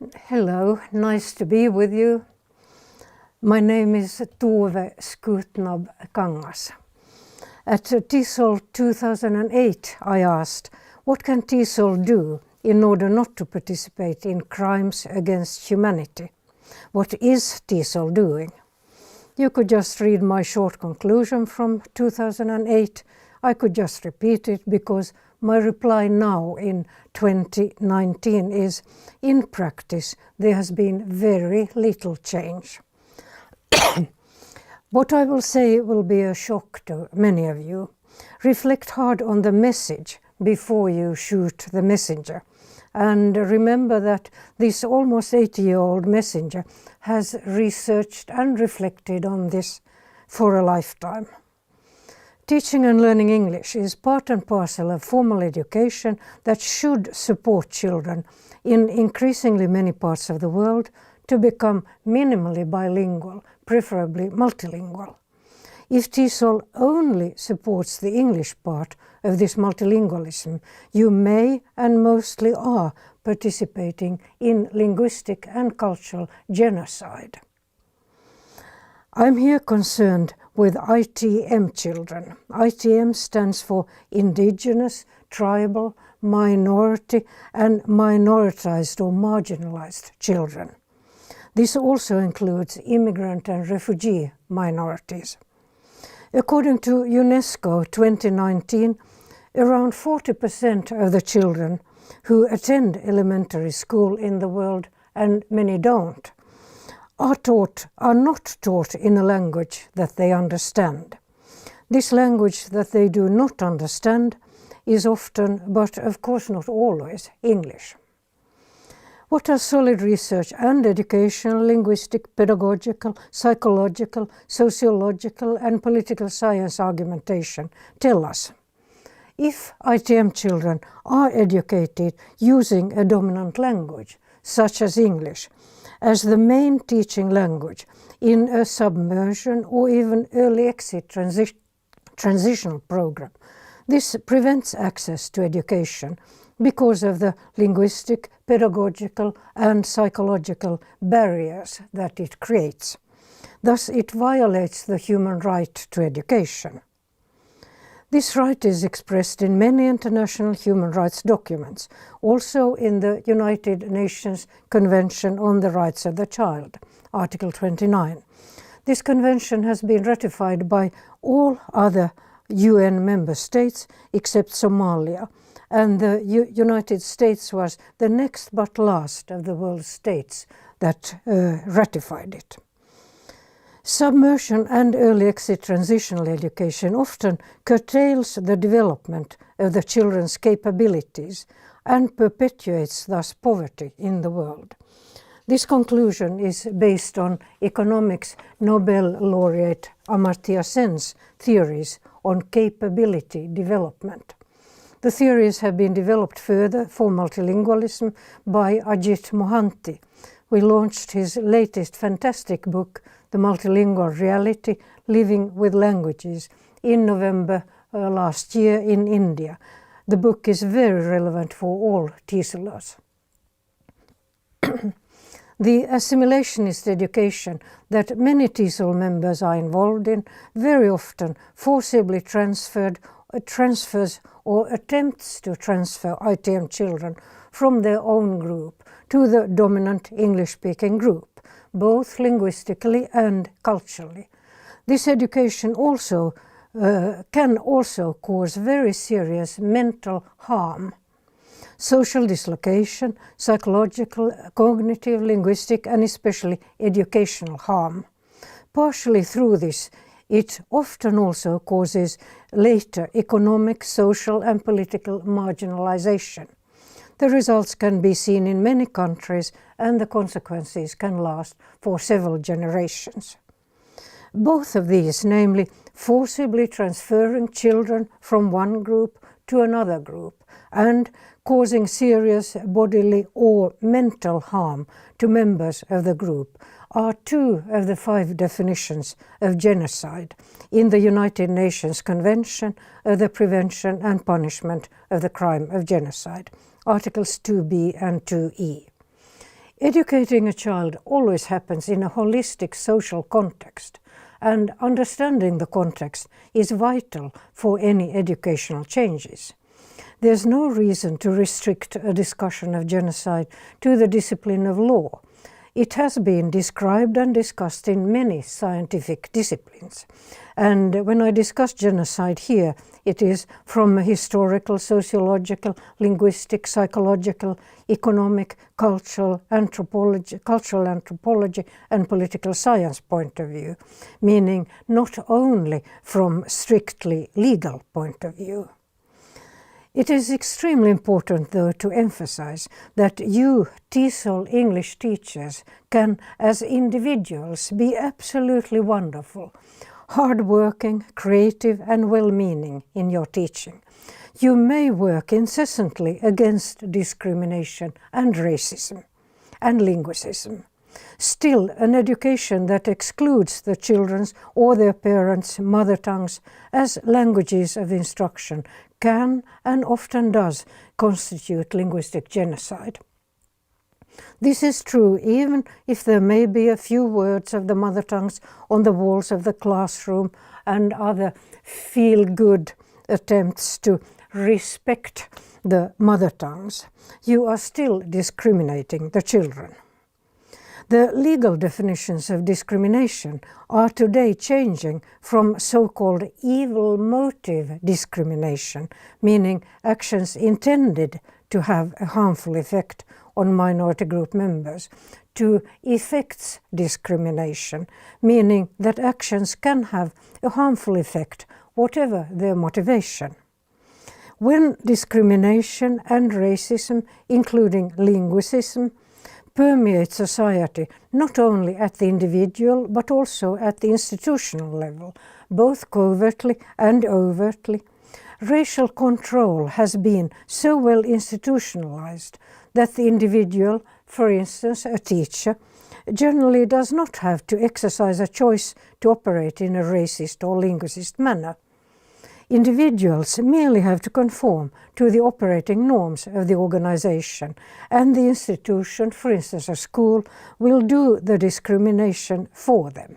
Hello, nice to be with you. My name is Tove Skutnabb Kangas. At TESOL 2008 I asked, what can TESOL do in order not to participate in crimes against humanity? What is TESOL doing? You could just read my short conclusion from 2008. I could just repeat it because my reply now in 2019 is, in practice, there has been very little change. What I will say will be a shock to many of you. Reflect hard on the message before you shoot the messenger. And remember that this almost 80-year-old messenger has researched and reflected on this for a lifetime. Teaching and learning English is part and parcel of formal education that should support children in increasingly many parts of the world to become minimally bilingual, preferably multilingual. If TESOL only supports the English part of this multilingualism, you may and mostly are participating in linguistic and cultural genocide. I'm here concerned with ITM children. ITM stands for Indigenous, Tribal, Minority and Minoritized or Marginalized children. This also includes immigrant and refugee minorities. According to UNESCO 2019, around 40% of the children who attend elementary school in the world, and many don't, are not taught in a language that they understand. This language that they do not understand is often, but of course not always, English. What does solid research and educational, linguistic, pedagogical, psychological, sociological and political science argumentation tell us? If ITM children are educated using a dominant language, such as English, as the main teaching language in a submersion or even early exit transitional program, this prevents access to education because of the linguistic, pedagogical and psychological barriers that it creates. Thus, it violates the human right to education. This right is expressed in many international human rights documents, also in the United Nations Convention on the Rights of the Child, Article 29. This convention has been ratified by all other UN member states except Somalia, and the United States was the next but last of the world states that ratified it. Submersion and early exit transitional education often curtails the development of the children's capabilities and perpetuates thus poverty in the world. This conclusion is based on economics Nobel laureate Amartya Sen's theories on capability development. The theories have been developed further for multilingualism by Ajit Mohanty. We launched his latest fantastic book, The Multilingual Reality, Living with Languages, in November last year in India. The book is very relevant for all TESOLers. The assimilationist education that many TESOL members are involved in very often forcibly transfers or attempts to transfer ITM children from their own group to the dominant English-speaking group, both linguistically and culturally. This education also can also cause very serious mental harm. Social dislocation, psychological, cognitive, linguistic and especially educational harm. Partially through this, it often also causes later economic, social and political marginalization. The results can be seen in many countries and the consequences can last for several generations. Both of these, namely forcibly transferring children from one group to another group and causing serious bodily or mental harm to members of the group, are two of the 5 definitions of genocide in the United Nations Convention of the Prevention and Punishment of the Crime of Genocide, Articles 2b and 2e. Educating a child always happens in a holistic social context, and understanding the context is vital for any educational changes. There's no reason to restrict a discussion of genocide to the discipline of law. It has been described and discussed in many scientific disciplines. And when I discuss genocide here, it is from a historical, sociological, linguistic, psychological, economic, cultural anthropology, and political science point of view, meaning not only from strictly legal point of view. It is extremely important, though, to emphasize that you, TESOL English teachers, can, as individuals, be absolutely wonderful, hardworking, creative, and well-meaning in your teaching. You may work incessantly against discrimination and racism and linguicism. Still, an education that excludes the children's or their parents' mother tongues as languages of instruction can and often does constitute linguistic genocide. This is true even if there may be a few words of the mother tongues on the walls of the classroom and other feel-good attempts to respect the mother tongues. You are still discriminating the children. The legal definitions of discrimination are today changing from so-called evil motive discrimination, meaning actions intended to have a harmful effect on minority group members, to effects discrimination, meaning that actions can have a harmful effect, whatever their motivation. When discrimination and racism, including linguicism, permeate society not only at the individual but also at the institutional level, both covertly and overtly, racial control has been so well institutionalized that the individual, for instance a teacher, generally does not have to exercise a choice to operate in a racist or linguist manner. Individuals merely have to conform to the operating norms of the organization, and the institution, for instance a school, will do the discrimination for them.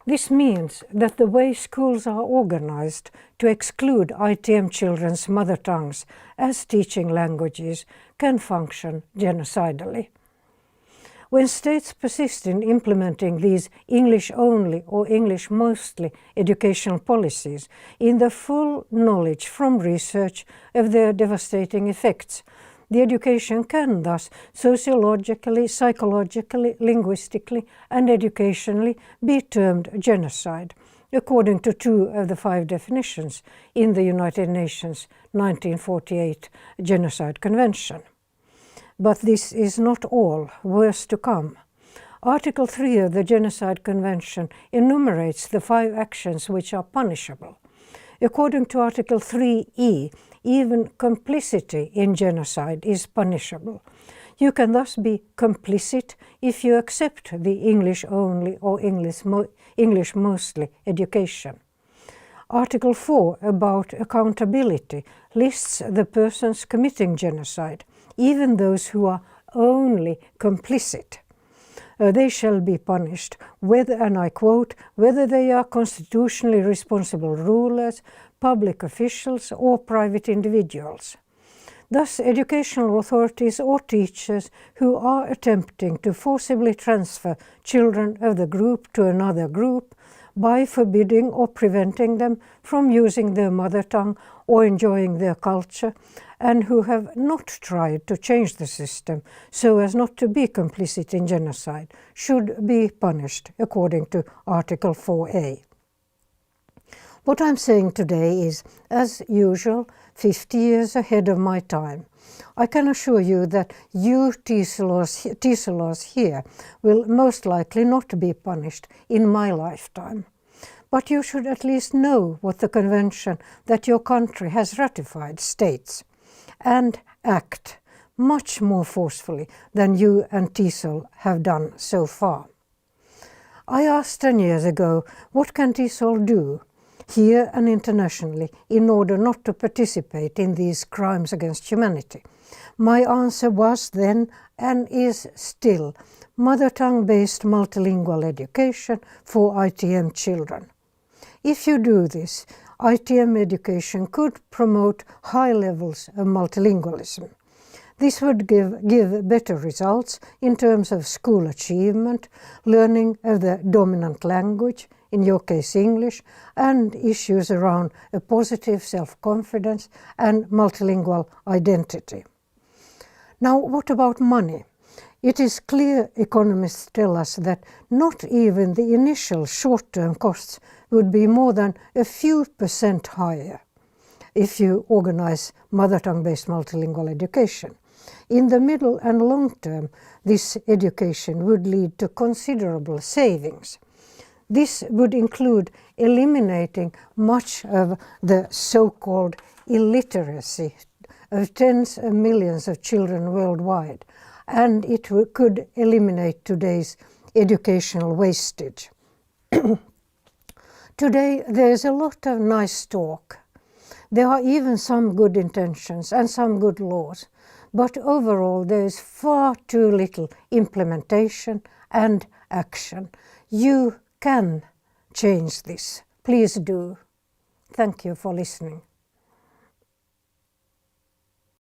This means that the way schools are organized to exclude ITM children's mother tongues as teaching languages can function genocidally. When states persist in implementing these English-only or English-mostly educational policies in the full knowledge from research of their devastating effects, the education can thus sociologically, psychologically, linguistically, and educationally be termed genocide, according to 2 of the 5 definitions in the United Nations 1948 Genocide Convention. But this is not all. Worse to come. Article 3 of the Genocide Convention enumerates the 5 actions which are punishable. According to Article 3e, even complicity in genocide is punishable. You can thus be complicit if you accept the English-only or English-mostly education. Article 4 about accountability lists the persons committing genocide, even those who are only complicit. They shall be punished, whether, and I quote, whether they are constitutionally responsible rulers, public officials, or private individuals. Thus, educational authorities or teachers who are attempting to forcibly transfer children of the group to another group by forbidding or preventing them from using their mother tongue or enjoying their culture, and who have not tried to change the system so as not to be complicit in genocide, should be punished according to Article 4a. What I'm saying today is, as usual, 50 years ahead of my time. I can assure you that you TESOLers here will most likely not be punished in my lifetime. But you should at least know what the convention that your country has ratified states, and act much more forcefully than you and TESOL have done so far. I asked 10 years ago, what can TESOL do, here and internationally, in order not to participate in these crimes against humanity? My answer was then and is still mother tongue-based multilingual education for ITM children. If you do this, ITM education could promote high levels of multilingualism. This would give better results in terms of school achievement, learning of the dominant language, in your case English, and issues around a positive self-confidence and multilingual identity. Now, what about money? It is clear economists tell us that not even the initial short-term costs would be more than a few % higher if you organize mother tongue-based multilingual education. In the middle and long term, this education would lead to considerable savings. This would include eliminating much of the so-called illiteracy of tens of millions of children worldwide, and it could eliminate today's educational wastage. Today there is a lot of nice talk. There are even some good intentions and some good laws, but overall there is far too little implementation and action. You can change this. Please do. Thank you for listening.